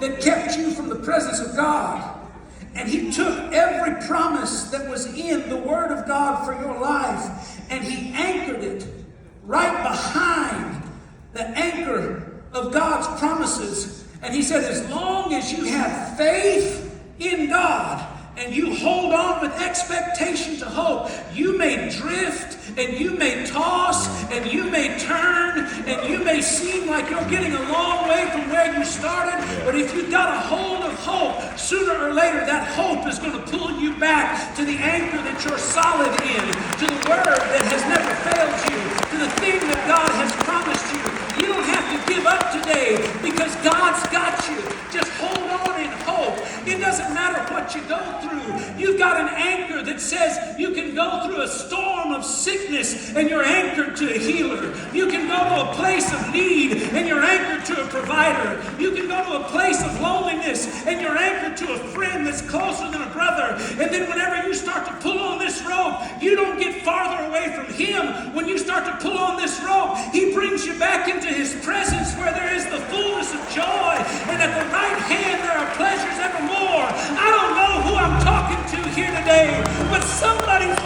that kept you from the presence of God. And he took every promise that was in the Word of God for your life, and he anchored it right behind the anchor of God's promises. And he said, as long as you have faith in God, and you hold on with expectation to hope, you may drift, and you may toss, and you may turn, and you may seem like you're getting a long way from where you started, but if you've got a hold of hope, sooner or later that hope is going to pull you back to the anchor that you're solid in, to the Word that has never failed you, to the thing that God has promised you. You don't have to give up today because God's got you. Just hold on in hope. It doesn't matter what you go through. You've got an anchor that says you can go through a storm of sickness and you're anchored to a healer. You can go to a place of need and you're anchored to a provider. You can go to a place of loneliness and you're anchored to a friend that's closer than a brother. And then whenever you start to pull on this rope, you don't get farther away from him. When you start to pull on this rope, he brings you back into his presence where there is the fullness of joy, and at the right hand there are pleasures evermore. I don't know who I'm talking to here today, but somebody's